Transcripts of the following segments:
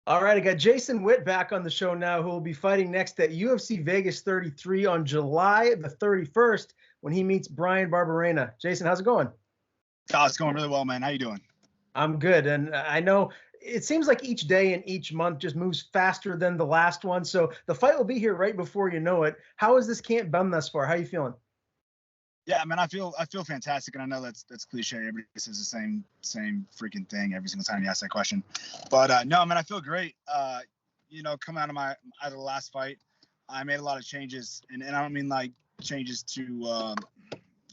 All right, I got Jason Witt back on the show now, who will be fighting next at UFC Vegas 33 on July the 31st when he meets Bryan Barberena. Jason, how's it going? Oh, it's going really well, man. How you doing? I'm good, and I know it seems like each day and each month just moves faster than the last one. So the fight will be here right before you know it. How has this camp been thus far? How are you feeling? Yeah, man, I feel fantastic, and I know that's cliche. Everybody says the same freaking thing every single time you ask that question. But no, man, I feel great. Coming out of the last fight, I made a lot of changes, and I don't mean like changes to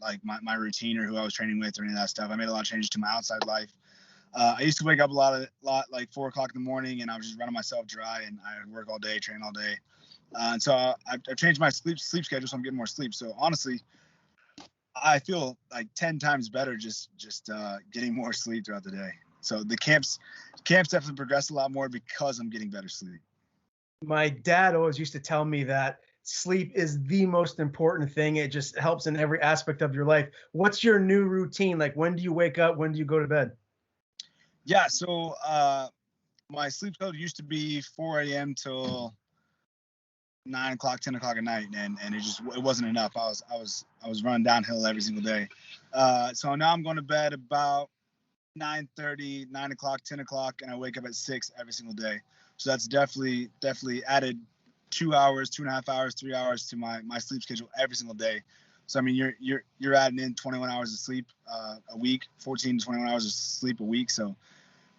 like my routine or who I was training with or any of that stuff. I made a lot of changes to my outside life. I used to wake up a lot like 4 o'clock in the morning, and I was just running myself dry, and I would work all day, train all day, and so I've changed my sleep schedule, so I'm getting more sleep. So honestly, I feel like 10 times better just getting more sleep throughout the day. So the camps definitely progressed a lot more because I'm getting better sleep. My dad always used to tell me that sleep is the most important thing. It just helps in every aspect of your life. What's your new routine? Like, when do you wake up? When do you go to bed? Yeah, so my sleep schedule used to be 4 a.m. till 9 o'clock, 10 o'clock at night, and it wasn't enough. I was running downhill every single day. So now I'm going to bed about 9:30, 9 o'clock, 10 o'clock, and I wake up at 6 every single day. So that's definitely added 2 hours, 2.5 hours, 3 hours to my sleep schedule every single day. So I mean, you're adding in 21 hours of sleep a week, 14 to 21 hours of sleep a week. So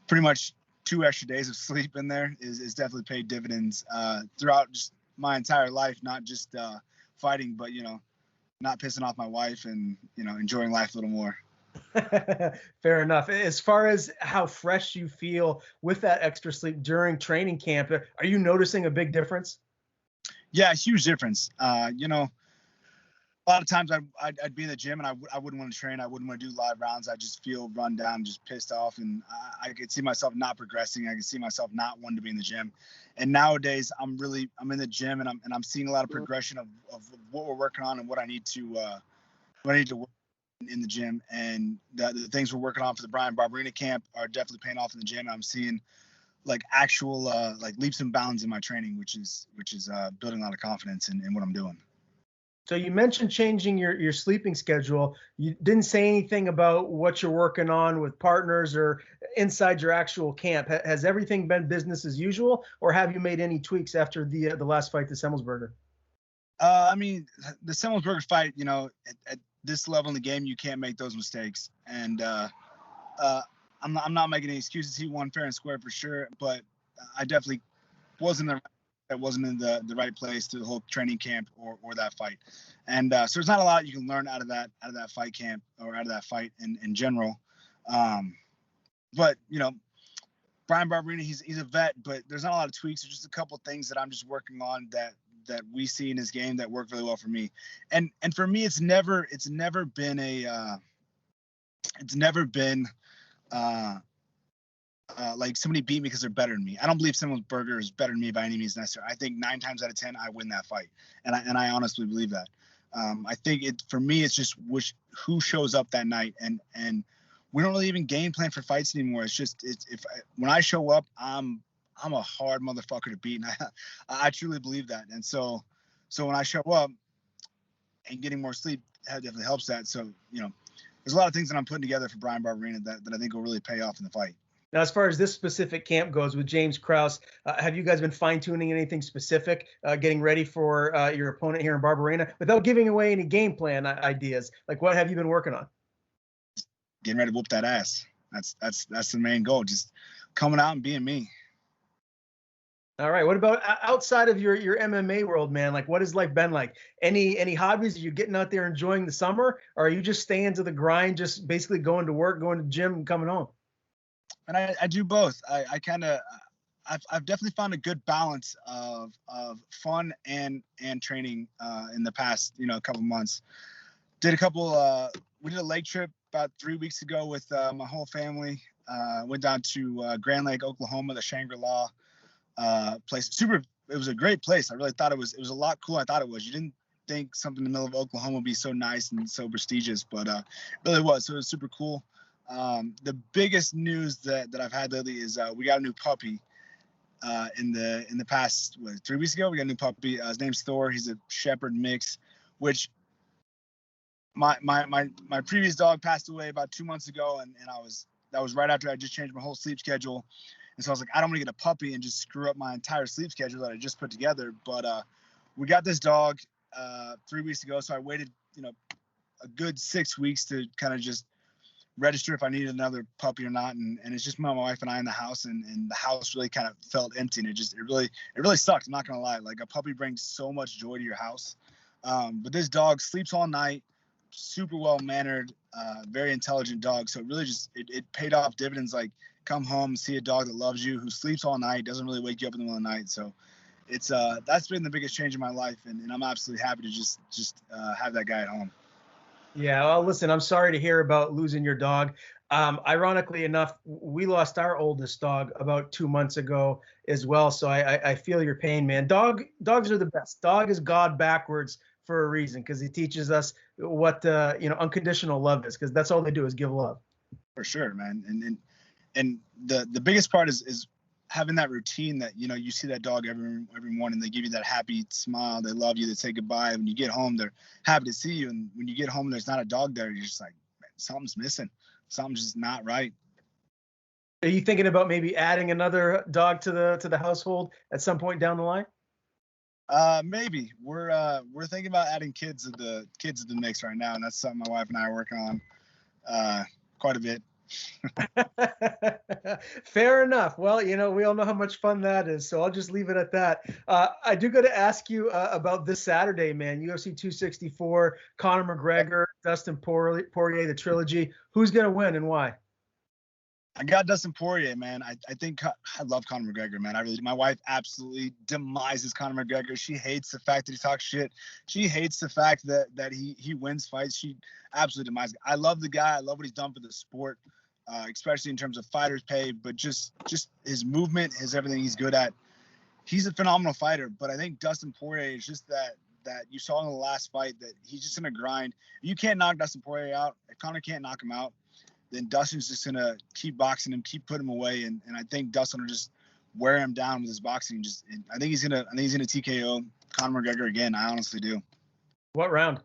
pretty much 2 extra days of sleep in there is definitely paid dividends throughout just my entire life, not just fighting, but not pissing off my wife and enjoying life a little more. Fair enough. As far as how fresh you feel with that extra sleep during training camp, are you noticing a big difference? Yeah, huge difference. A lot of times I'd be in the gym and I wouldn't want to train. I wouldn't want to do live rounds. I just feel run down, just pissed off, and I could see myself not progressing. I could see myself not wanting to be in the gym. And nowadays I'm in the gym and I'm seeing a lot of progression of what we're working on and what I need to work in the gym. And the things we're working on for the Bryan Barberena camp are definitely paying off in the gym. I'm seeing like actual like leaps and bounds in my training, which is building a lot of confidence in what I'm doing. So you mentioned changing your sleeping schedule. You didn't say anything about what you're working on with partners or inside your actual camp. Has everything been business as usual, or have you made any tweaks after the last fight, the Semmelsberger? I mean, the Semmelsberger fight, at this level in the game, you can't make those mistakes. And I'm not making any excuses. He won fair and square for sure, but I definitely wasn't in the right place to the whole training camp or that fight. And so there's not a lot you can learn out of that fight camp or out of that fight in general. But Bryan Barberena, he's a vet, but there's not a lot of tweaks. There's just a couple of things that I'm just working on that we see in his game that work really well for me. And for me, it's never been like somebody beat me because they're better than me. I don't believe Semmelsberger is better than me by any means necessary. I think 9 times out of 10 I win that fight, and I honestly believe that. I think for me it's just who shows up that night, and we don't really even game plan for fights anymore. It's just when I show up, I'm a hard motherfucker to beat, and I truly believe that. And so when I show up and getting more sleep, that definitely helps that. So there's a lot of things that I'm putting together for Bryan Barberena that I think will really pay off in the fight. Now, as far as this specific camp goes with James Krause, have you guys been fine tuning anything specific, getting ready for your opponent here in Barberena, without giving away any game plan ideas? Like, what have you been working on? Getting ready to whoop that ass. That's the main goal. Just coming out and being me. All right. What about outside of your MMA world, man? Like, what has life been like? Any hobbies? Are you getting out there enjoying the summer, or are you just staying to the grind, just basically going to work, going to the gym, and coming home? And I do both. I've definitely found a good balance of fun and training in the past couple months. We did a lake trip about 3 weeks ago with my whole family. Went down to Grand Lake, Oklahoma, the Shangri-La place. It was a great place. I really thought it was a lot cooler than I thought it was. You didn't think something in the middle of Oklahoma would be so nice and so prestigious, but it really was. So it was super cool. The biggest news that I've had lately is we got a new puppy. in the past 3 weeks ago. We got a new puppy. His name's Thor. He's a Shepherd mix, which my previous dog passed away about 2 months ago, and that was right after I just changed my whole sleep schedule. And so I was like, I don't want to get a puppy and just screw up my entire sleep schedule that I just put together. But we got this dog 3 weeks ago, so I waited, a good 6 weeks to kind of just register if I needed another puppy or not. And it's just my wife and I in the house, and the house really kind of felt empty. And it really sucked. I'm not gonna lie. Like, a puppy brings so much joy to your house. But this dog sleeps all night, super well mannered, very intelligent dog. So it really it paid off dividends. Like, come home, see a dog that loves you, who sleeps all night, doesn't really wake you up in the middle of the night. So it's that's been the biggest change in my life, and I'm absolutely happy to just have that guy at home. Yeah, well, listen, I'm sorry to hear about losing your dog. Ironically enough, we lost our oldest dog about 2 months ago as well. So I feel your pain, man. Dogs are the best. Dog is God backwards for a reason, because he teaches us what unconditional love is, because that's all they do is give love. For sure, man. And the biggest part is having that routine that, you see that dog every morning. They give you that happy smile. They love you. They say goodbye. When you get home, they're happy to see you. And when you get home, there's not a dog there. You're just like, man, something's missing. Something's just not right. Are you thinking about maybe adding another dog to the household at some point down the line? Maybe we're thinking about adding kids to the mix right now, and that's something my wife and I are working on quite a bit. Fair enough. Well, we all know how much fun that is, so I'll just leave it at that. I do got to ask you about this Saturday, man. UFC 264, Conor McGregor, Dustin Poirier, the trilogy. Who's gonna win and why? I got Dustin Poirier, man. I think I love Conor McGregor, man. I really do. My wife absolutely demises Conor McGregor. She hates the fact that he talks shit. She hates the fact that he wins fights. She absolutely demises. I love the guy. I love what he's done for the sport, especially in terms of fighters pay, but just his movement, his everything he's good at. He's a phenomenal fighter, but I think Dustin Poirier is just that you saw in the last fight, that he's just in a grind. You can't knock Dustin Poirier out. If Conor can't knock him out, then Dustin's just going to keep boxing him, keep putting him away. And I think Dustin will just wear him down with his boxing. I think he's going to TKO Conor McGregor again. I honestly do. What round?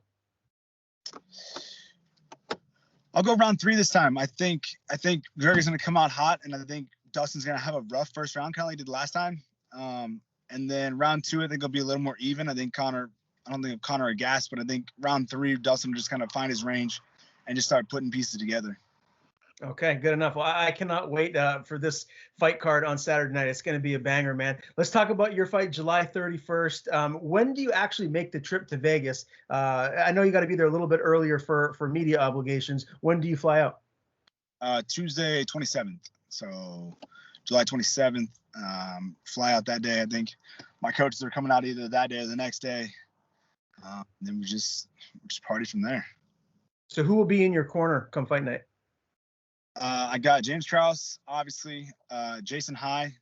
I'll go round 3 this time. I think McGregor's going to come out hot, and I think Dustin's going to have a rough first round, kind of like he did last time. And then round 2, I think it'll be a little more even. I don't think Conor a gas, but I think round 3, Dustin will just kind of find his range and just start putting pieces together. Okay, good enough. Well, I cannot wait for this fight card on Saturday night. It's going to be a banger, man. Let's talk about your fight, July 31st. When do you actually make the trip to Vegas? I know you got to be there a little bit earlier for media obligations. When do you fly out? Tuesday, 27th. So July 27th, fly out that day. I think my coaches are coming out either that day or the next day. Then we just party from there. So who will be in your corner come fight night? I got James Krause, obviously, Jason High,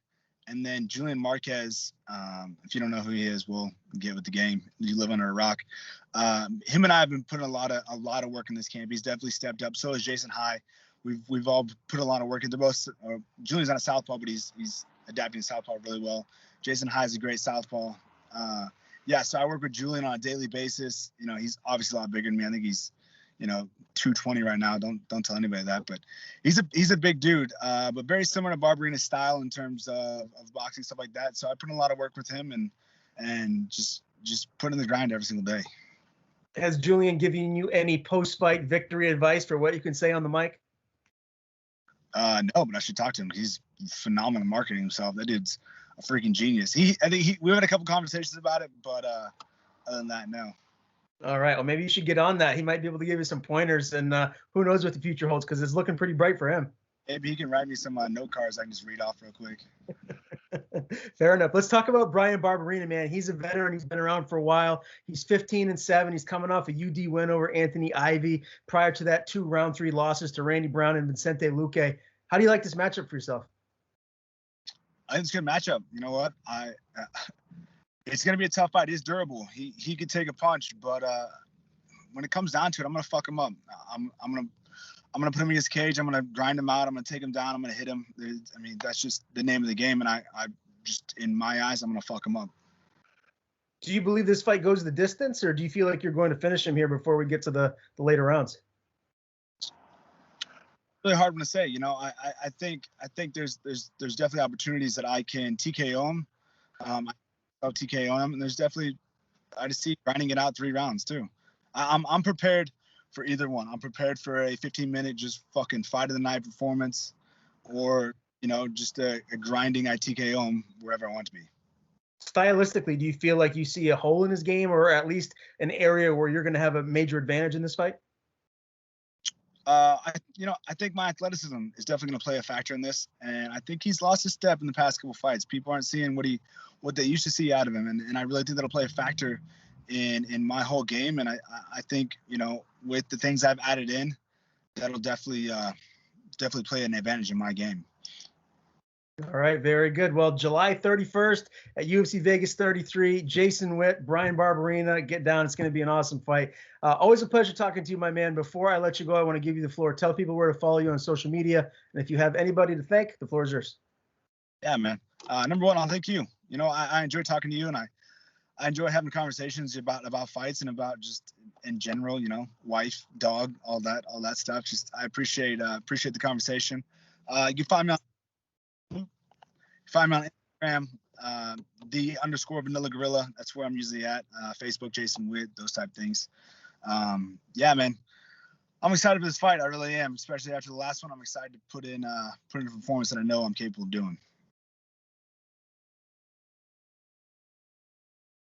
and then Julian Marquez. If you don't know who he is, we'll get with the game. You live under a rock. Him and I have been putting a lot of work in this camp. He's definitely stepped up. So is Jason High. We've all put a lot of work into both. Julian's not a southpaw, but he's adapting to southpaw really well. Jason High is a great southpaw. So I work with Julian on a daily basis. He's obviously a lot bigger than me. I think he's 220 right now. Don't tell anybody that, but he's a big dude, but very similar to Barberena's style in terms of boxing, stuff like that. So I put in a lot of work with him and just put in the grind every single day. Has Julian given you any post-fight victory advice for what you can say on the mic? No, but I should talk to him. He's phenomenal at marketing himself. That dude's a freaking genius. We had a couple conversations about it, but other than that, no. All right. Well, maybe you should get on that. He might be able to give you some pointers, and who knows what the future holds, because it's looking pretty bright for him. Maybe he can write me some note cards I can just read off real quick. Fair enough. Let's talk about Bryan Barberena, man. He's a veteran. He's been around for a while. He's 15-7. He's coming off a UD win over Anthony Ivy. Prior to that, 2 round 3 losses to Randy Brown and Vicente Luque. How do you like this matchup for yourself? I think it's a good matchup. You know what? It's going to be a tough fight. He's durable. He could take a punch, but when it comes down to it, I'm going to fuck him up. I'm going to put him in his cage. I'm going to grind him out. I'm going to take him down. I'm going to hit him. That's just the name of the game. And I just in my eyes, I'm gonna fuck him up. Do you believe this fight goes the distance, or do you feel like you're going to finish him here before we get to the later rounds? Really hard one to say. I think there's definitely opportunities that I can TKO him. I'll TKO him, and there's definitely I just see grinding it out 3 rounds too. I'm prepared for either one. I'm prepared for a 15-minute just fucking fight of the night performance, or just a grinding I TKO him wherever I want to be. Stylistically, do you feel like you see a hole in his game, or at least an area where you're going to have a major advantage in this fight? I think my athleticism is definitely going to play a factor in this, and I think he's lost a step in the past couple fights. People aren't seeing what they used to see out of him, and I really think that'll play a factor in my whole game. And I think with the things I've added in, that'll definitely play an advantage in my game. All right, very good. Well, July 31st at UFC Vegas 33, Jason Witt, Bryan Barberena, get down. It's going to be an awesome fight. Always a pleasure talking to you, my man. Before I let you go, I want to give you the floor. Tell people where to follow you on social media, and if you have anybody to thank, the floor is yours. Yeah, man. Number one, I'll thank you. I enjoy talking to you, and I enjoy having conversations about fights and about just in general, wife, dog, all that stuff. Just I appreciate the conversation. You can find me on Instagram, _vanilla gorilla. That's where I'm usually at. Facebook, Jason Witt, those type things. Yeah, man. I'm excited for this fight. I really am, especially after the last one. I'm excited to put in a performance that I know I'm capable of doing.